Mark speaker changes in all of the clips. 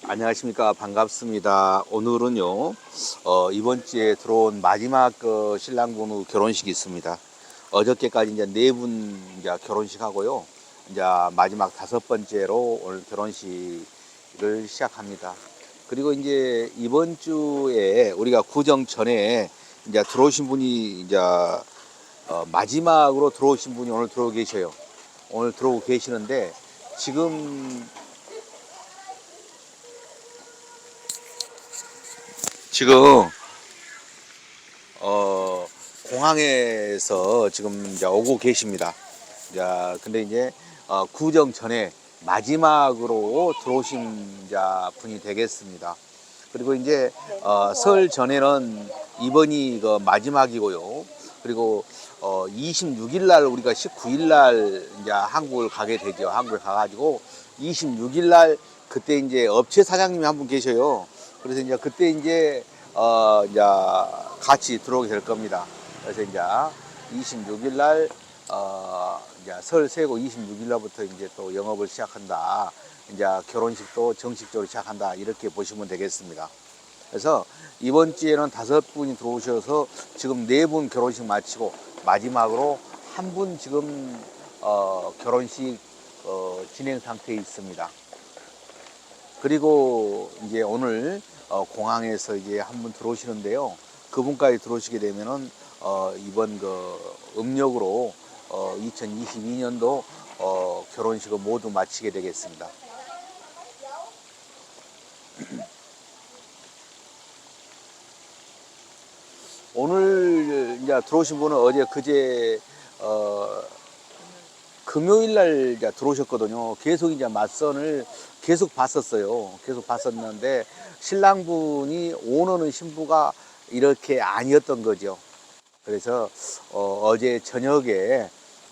Speaker 1: 안녕하십니까. 반갑습니다. 오늘은요, 이번 주에 들어온 마지막 신랑부부 결혼식이 있습니다. 어저께까지 이제 네 분 이제 결혼식 하고요. 이제 마지막 다섯 번째로 오늘 결혼식을 시작합니다. 그리고 이제 이번 주에 우리가 구정 전에 이제 들어오신 분이 이제 마지막으로 들어오신 분이 오늘 들어오고 계셔요. 오늘 들어오고 계시는데 지금 공항에서 지금 이제 오고 계십니다. 자, 근데 이제 구정 전에 마지막으로 들어오신 분이 되겠습니다. 그리고 이제 설 전에는 이번이 그 마지막이고요. 그리고 26일 날 우리가 19일 날 이제 한국을 가게 되죠. 한국을 가가지고 26일 날 그때 이제 업체 사장님이 한 분 계셔요. 그래서 이제 그때 이제 같이 들어오게 될 겁니다. 그래서 이제 26일 날 이제 설 세고 26일 날부터 이제 또 영업을 시작한다. 이제 결혼식도 정식적으로 시작한다. 이렇게 보시면 되겠습니다. 그래서 이번 주에는 다섯 분이 들어오셔서 지금 네 분 결혼식 마치고 마지막으로 한 분 지금 결혼식 진행 상태에 있습니다. 그리고 이제 오늘 공항에서 이제 한 분 들어오시는데요. 그분까지 들어오시게 되면은 이번 그 음력으로 2022년도 결혼식을 모두 마치게 되겠습니다. 오늘 이제 들어오신 분은 어제 그제 금요일 날 이제 들어오셨거든요. 계속 이제 맞선을 계속 봤었어요. 계속 봤었는데 신랑분이 오너는 신부가 이렇게 아니었던 거죠. 그래서 어제 저녁에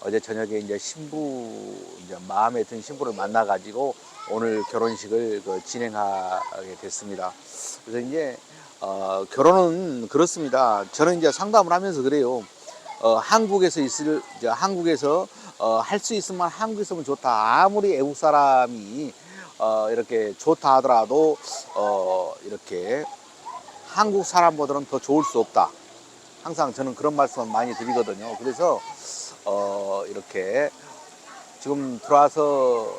Speaker 1: 이제 이제 마음에 든 신부를 만나 가지고 오늘 결혼식을 진행하게 됐습니다. 그래서 이제 결혼은 그렇습니다. 저는 이제 상담을 하면서 그래요. 한국에서 할 수 있으면 한국에 있으면 좋다. 아무리 외국 사람이 이렇게 좋다 하더라도 이렇게 한국 사람보다는 더 좋을 수 없다. 항상 저는 그런 말씀을 많이 드리거든요. 그래서 이렇게 지금 들어와서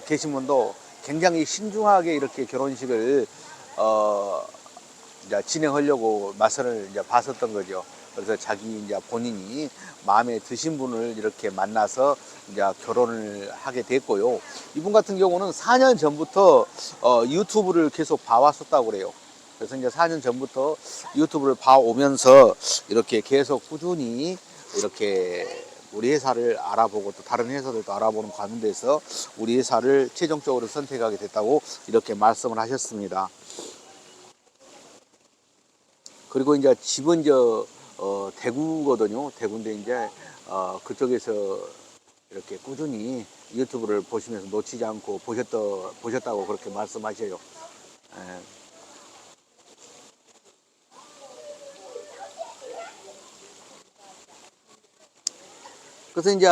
Speaker 1: 계신 분도 굉장히 신중하게 이렇게 결혼식을 이제 진행하려고 맞선을 이제 봤었던 거죠. 그래서 자기 이제 본인이 마음에 드신 분을 이렇게 만나서 이제 결혼을 하게 됐고요. 이분 같은 경우는 4년 전부터 유튜브를 계속 봐왔었다고 그래요. 그래서 이제 4년 전부터 유튜브를 봐오면서 이렇게 계속 꾸준히 이렇게 우리 회사를 알아보고 또 다른 회사들도 알아보는 가운데서 우리 회사를 최종적으로 선택하게 됐다고 이렇게 말씀을 하셨습니다. 그리고 이제 집은 대구거든요. 대구인데 이제 그쪽에서 이렇게 꾸준히 유튜브를 보시면서 놓치지 않고 보셨다고 그렇게 말씀하셔요. 예. 그래서 이제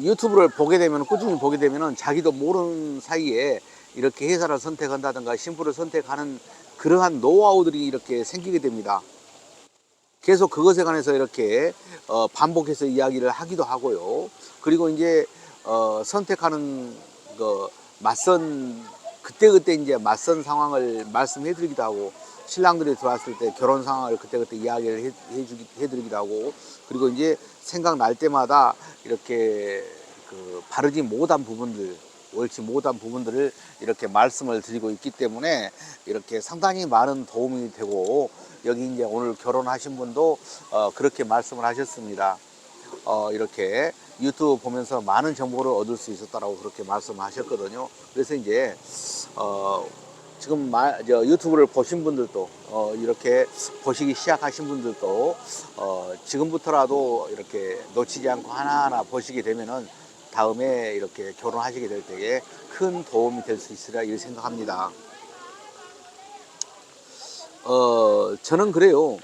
Speaker 1: 유튜브를 보게 되면 꾸준히 보게 되면은 자기도 모르는 사이에 이렇게 회사를 선택한다든가 신부를 선택하는 그러한 노하우들이 이렇게 생기게 됩니다. 계속 그것에 관해서 이렇게 반복해서 이야기를 하기도 하고요. 그리고 이제 선택하는 그 맞선 그때그때 이제 맞선 상황을 말씀해 드리기도 하고 신랑들이 들어왔을 때 결혼 상황을 그때그때 이야기를 해드리기도 하고 그리고 이제 생각날 때마다 이렇게 그 바르지 못한 부분들 옳지 못한 부분들을 이렇게 말씀을 드리고 있기 때문에 이렇게 상당히 많은 도움이 되고 여기 이제 오늘 결혼하신 분도 그렇게 말씀을 하셨습니다. 이렇게 유튜브 보면서 많은 정보를 얻을 수 있었다라고 그렇게 말씀하셨거든요. 그래서 이제 지금 유튜브를 보신 분들도 이렇게 보시기 시작하신 분들도 지금부터라도 이렇게 놓치지 않고 하나하나 보시게 되면은 다음에 이렇게 결혼하시게 될 때에 큰 도움이 될 수 있으리라 이렇게 생각합니다. 저는 그래요.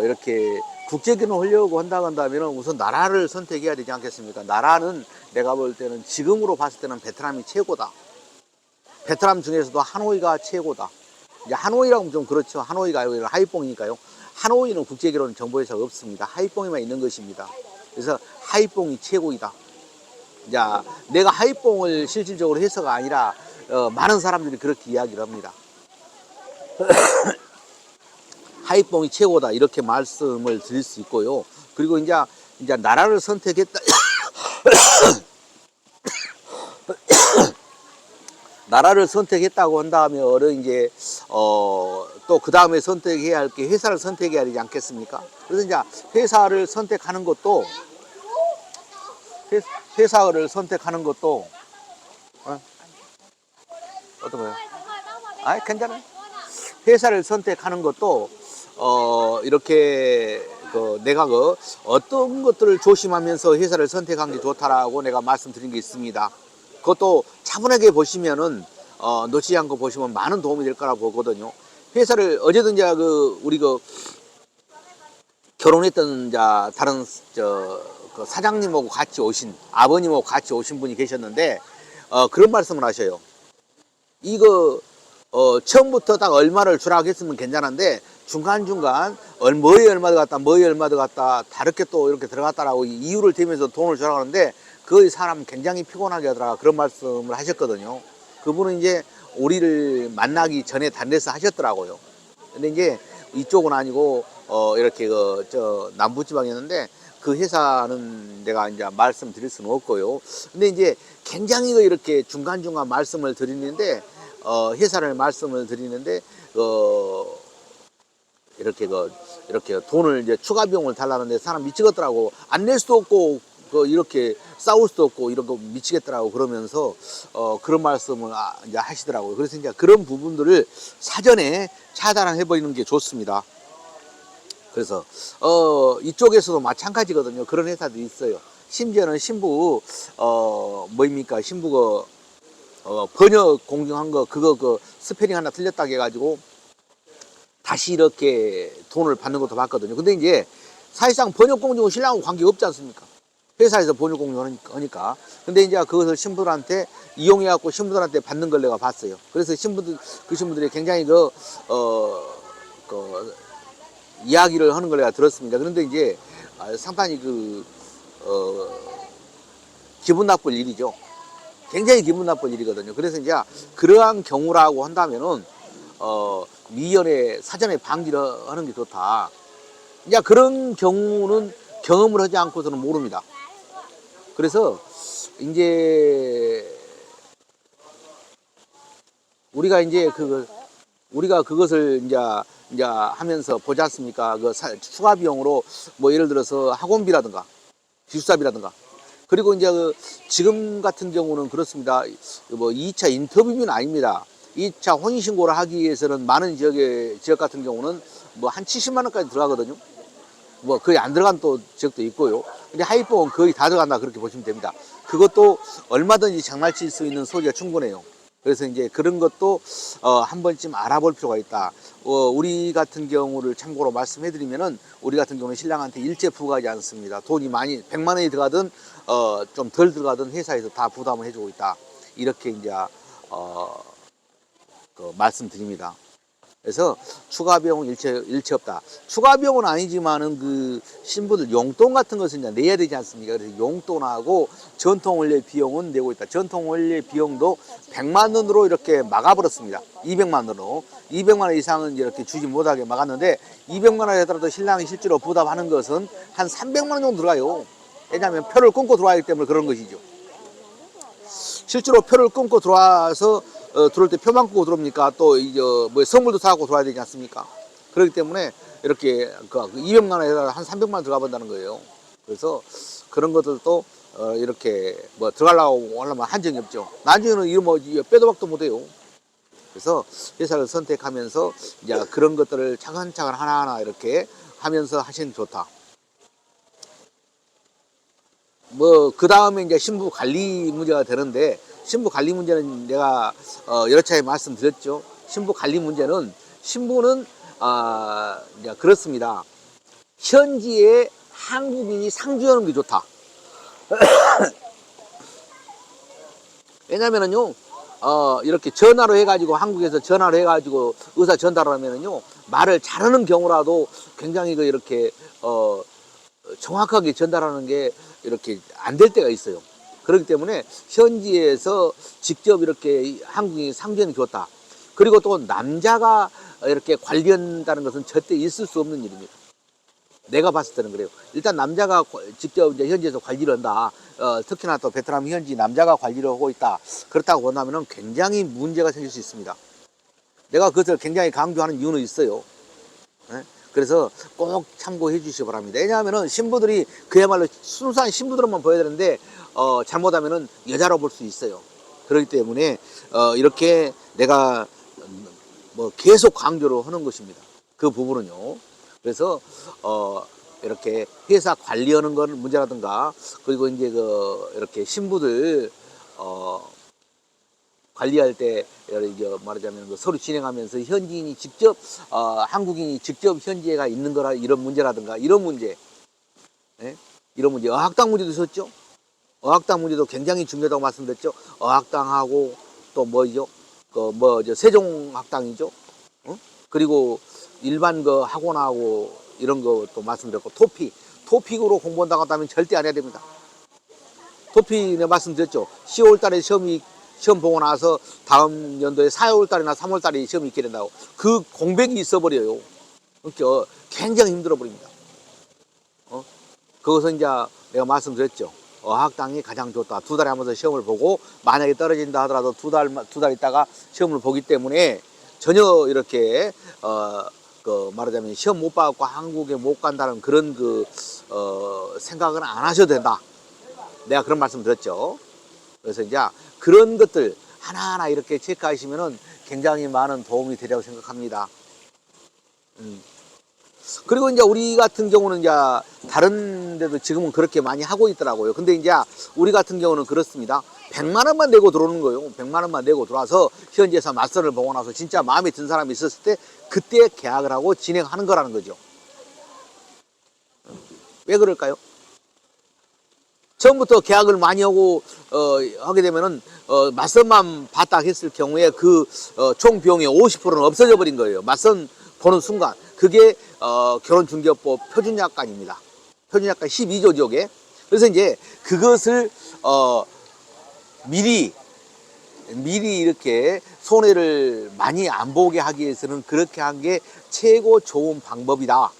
Speaker 1: 이렇게 국제결혼 하려고 한다면 우선 나라를 선택해야 되지 않겠습니까? 나라는 내가 볼 때는 지금으로 봤을 때는 베트남이 최고다. 베트남 중에서도 하노이가 최고다. 이제 하노이라고 하면 좀 그렇죠. 하노이가 아니라 하이뽕이니까요. 하노이는 국제기로는 정보회사가 없습니다. 하이뽕에만 있는 것입니다. 그래서 하이뽕이 최고이다. 이제 내가 하이뽕을 실질적으로 해서가 아니라 많은 사람들이 그렇게 이야기를 합니다. 하이뽕이 최고다 이렇게 말씀을 드릴 수 있고요. 그리고 이제 나라를 선택했다. 나라를 선택했다고 한다면 이제 또 그 다음에 선택해야 할 게 회사를 선택해야 되지 않겠습니까? 그래서 이제 회사를 선택하는 것도 회사를 선택하는 것도 어떤 거요? 아, 괜찮아요. 회사를 선택하는 것도 이렇게 내가 어떤 것들을 조심하면서 회사를 선택한 게 좋다라고 내가 말씀드린 게 있습니다. 그것도 차분하게 보시면은 놓치지 않고 보시면 많은 도움이 될 거라고 보거든요. 회사를 어제든 우리 결혼했던 다른 그 사장님하고 같이 오신 아버님하고 같이 오신 분이 계셨는데 그런 말씀을 하셔요. 이거 처음부터 딱 얼마를 주라고 했으면 괜찮은데 중간중간 뭐에 얼마 들어갔다 뭐에 얼마 들어갔다 다르게 또 이렇게 들어갔다라고 이유를 대면서 돈을 주라고 하는데 그 사람 굉장히 피곤하게 하더라 그런 말씀을 하셨거든요. 그분은 이제 우리를 만나기 전에 다른 데서 하셨더라고요. 근데 이제 이쪽은 아니고 이렇게 남부지방이었는데 그 회사는 내가 이제 말씀드릴 수는 없고요. 근데 이제 굉장히 이렇게 중간중간 말씀을 드리는데 회사를 말씀을 드리는데 이렇게 돈을 이제 추가 비용을 달라는데 사람 미치겠더라고. 안 낼 수도 없고 이렇게 싸울 수도 없고 이런 거 미치겠더라고 그러면서 그런 말씀을 이제 하시더라고요. 그래서 이제 그런 부분들을 사전에 차단해 버리는 게 좋습니다. 그래서 이쪽에서도 마찬가지거든요. 그런 회사도 있어요. 심지어는 신부 뭐입니까? 신부 번역 공증한 거 그거 스페링 하나 틀렸다고 해가지고 다시 이렇게 돈을 받는 것도 봤거든요. 근데 이제 사실상 번역 공증은 신랑하고 관계가 없지 않습니까? 회사에서 번역 공증을 하니까. 근데 이제 그것을 신부들한테 이용해갖고 신부들한테 받는 걸 내가 봤어요. 그래서 그 신부들이 굉장히 이야기를 하는 걸 내가 들었습니다. 그런데 이제 상당히 기분 나쁠 일이죠. 굉장히 기분 나쁠 일이거든요. 그래서 이제 그러한 경우라고 한다면은 미연에 사전에 방지를 하는 게 좋다. 이제 그런 경우는 경험을 하지 않고서는 모릅니다. 그래서 이제 우리가 그것을 이제 하면서 보지 않습니까? 추가 비용으로 뭐 예를 들어서 학원비라든가 기숙사비라든가 그리고 이제 지금 같은 경우는 그렇습니다. 뭐 2차 인터뷰는 아닙니다. 2차 혼인신고를 하기 위해서는 많은 지역 같은 경우는 뭐 한 70만 원까지 들어가거든요. 뭐 거의 안 들어간 또 지역도 있고요. 근데 하이뽕은 거의 다 들어간다 그렇게 보시면 됩니다. 그것도 얼마든지 장난칠 수 있는 소리가 충분해요. 그래서 이제 그런 것도 한 번쯤 알아볼 필요가 있다. 우리 같은 경우를 참고로 말씀해드리면은 우리 같은 경우는 신랑한테 일제 부과하지 않습니다. 돈이 많이 100만 원이 들어가든 좀 덜 들어가든 회사에서 다 부담을 해주고 있다. 이렇게 이제 말씀드립니다. 그래서 추가 비용은 일체 없다. 추가 비용은 아니지만은 그 신부들 용돈 같은 것은 이제 내야 되지 않습니까? 그래서 용돈하고 전통 원래 비용은 내고 있다. 전통 원래 비용도 100만 원으로 이렇게 막아버렸습니다. 200만 원으로. 200만 원 이상은 이렇게 주지 못하게 막았는데 200만 원에 하더라도 신랑이 실제로 부담하는 것은 한 300만 원 정도 들어가요. 왜냐하면 표를 끊고 들어와야 하기 때문에 그런 것이죠. 실제로 표를 끊고 들어와서 들어올 때 표만 끊고 들어옵니까? 또 이제 뭐 선물도 사고 들어와야 되지 않습니까? 그렇기 때문에 이렇게 200만 원에다 한 300만 원 들어가 본다는 거예요. 그래서 그런 것들도 이렇게 뭐 들어가려고 하려면 한정이 없죠. 나중에는 이거 뭐 빼도 박도 못해요. 그래서 회사를 선택하면서 이제 그런 것들을 차근차근 하나하나 이렇게 하면서 하시는 게 좋다. 뭐 그 다음에 이제 신부 관리 문제가 되는데 신부 관리 문제는 내가 여러 차례 말씀드렸죠. 신부 관리 문제는 신부는 이제 그렇습니다. 현지에 한국인이 상주하는 게 좋다. 왜냐면은요 이렇게 전화로 해가지고 한국에서 전화로 해가지고 의사 전달을 하면은요 말을 잘하는 경우라도 굉장히 그 이렇게 정확하게 전달하는 게 이렇게 안 될 때가 있어요. 그렇기 때문에 현지에서 직접 이렇게 한국인이 상주해 줬다. 그리고 또 남자가 이렇게 관리한다는 것은 절대 있을 수 없는 일입니다. 내가 봤을 때는 그래요. 일단 남자가 직접 이제 현지에서 관리를 한다. 특히나 또 베트남 현지 남자가 관리를 하고 있다. 그렇다고 본다면 굉장히 문제가 생길 수 있습니다. 내가 그것을 굉장히 강조하는 이유는 있어요. 네? 그래서 꼭 참고해 주시기 바랍니다. 왜냐하면 신부들이 그야말로 순수한 신부들만 보여야 되는데 잘못하면 여자로 볼 수 있어요. 그렇기 때문에 이렇게 내가 뭐 계속 강조를 하는 것입니다. 그 부분은요. 그래서 이렇게 회사 관리하는 건 문제라든가 그리고 이제 이렇게 신부들 관리할 때 말하자면 서류 진행하면서 현지인이 직접 한국인이 직접 현지에가 있는 거라 이런 문제라든가 이런 문제, 예? 이런 문제, 어학당 문제도 있었죠. 어학당 문제도 굉장히 중요하다고 말씀드렸죠. 어학당하고 또 뭐죠? 세종학당이죠. 그리고 일반 학원하고 이런 것도 말씀드렸고 토픽으로 공부한다고 한다면 절대 안 해야 됩니다. 토픽 내가 말씀드렸죠. 10월 달에 시험 보고 나서 다음 연도에 4월 달이나 3월 달에 시험이 있게 된다고. 그 공백이 있어버려요. 그러니까 굉장히 힘들어 버립니다. 그것은 이제 내가 말씀드렸죠. 어학당이 가장 좋다. 2달에 한 번서 시험을 보고 만약에 떨어진다 하더라도 두 달 있다가 시험을 보기 때문에 전혀 이렇게 말하자면 시험 못 봐갖고 한국에 못 간다는 그런 생각은 안 하셔도 된다. 내가 그런 말씀 드렸죠. 그래서 이제 그런 것들 하나하나 이렇게 체크하시면은 굉장히 많은 도움이 되리라고 생각합니다. 그리고 이제 우리 같은 경우는 이제 다른 데도 지금은 그렇게 많이 하고 있더라고요. 근데 이제 우리 같은 경우는 그렇습니다. 100만 원만 내고 들어오는 거예요. 100만 원만 내고 들어와서 현지에서 맞선을 보고 나서 진짜 마음에 든 사람이 있었을 때 그때 계약을 하고 진행하는 거라는 거죠. 왜 그럴까요? 처음부터 계약을 많이 하고 하게 되면은 맞선만 봤다 했을 경우에 총 비용의 50%는 없어져 버린 거예요. 맞선 보는 순간 그게 결혼중개법 표준약관입니다. 표준약관 12조 지역에. 그래서 이제 그것을 미리 이렇게 손해를 많이 안 보게 하기 위해서는 그렇게 한 게 최고 좋은 방법이다.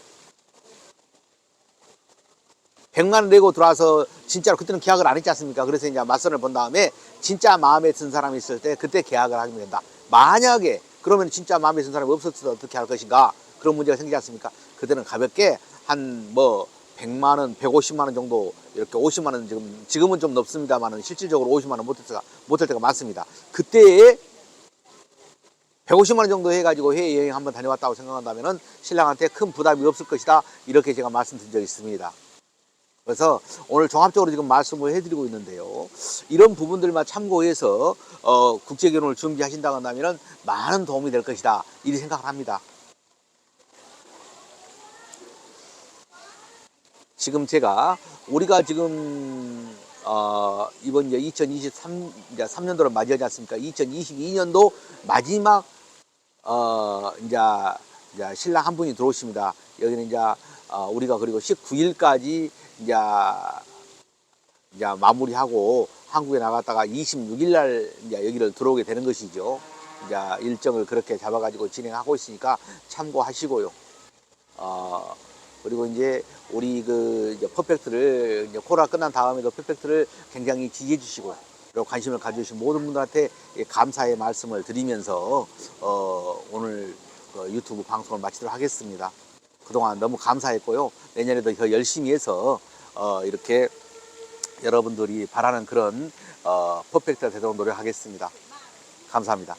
Speaker 1: 100만 원 내고 들어와서 진짜로 그때는 계약을 안 했지 않습니까? 그래서 이제 맞선을 본 다음에 진짜 마음에 든 사람이 있을 때 그때 계약을 하면 된다. 만약에 그러면 진짜 마음에 든 사람이 없었을 때 어떻게 할 것인가? 그런 문제가 생기지 않습니까? 그때는 가볍게 한 100만 원, 150만 원 정도 이렇게 50만 원 지금은 좀 높습니다만은 실질적으로 50만 원 못할 때가 많습니다. 그때에 150만 원 정도 해가지고 해외여행 한번 다녀왔다고 생각한다면은 신랑한테 큰 부담이 없을 것이다. 이렇게 제가 말씀드린 적이 있습니다. 그래서 오늘 종합적으로 지금 말씀을 해드리고 있는데요. 이런 부분들만 참고해서 국제결혼을 준비하신다고 한다면 많은 도움이 될 것이다. 이렇게 생각을 합니다. 지금 우리가 지금 이번 이제 2023년도를 맞이하지 않습니까? 2022년도 마지막 이제 신랑 한 분이 들어오십니다. 여기는 이제 우리가 그리고 19일까지 이제 마무리하고 한국에 나갔다가 26일 날 이제 여기를 들어오게 되는 것이죠. 이제 일정을 그렇게 잡아가지고 진행하고 있으니까 참고하시고요. 그리고 이제 우리 이제 퍼펙트를 이제 코로나 끝난 다음에도 퍼펙트를 굉장히 지지해 주시고 그리고 관심을 가져주신 모든 분들한테 감사의 말씀을 드리면서 오늘 유튜브 방송을 마치도록 하겠습니다. 그동안 너무 감사했고요. 내년에도 더 열심히 해서 이렇게 여러분들이 바라는 그런 퍼펙트가 되도록 노력하겠습니다. 감사합니다.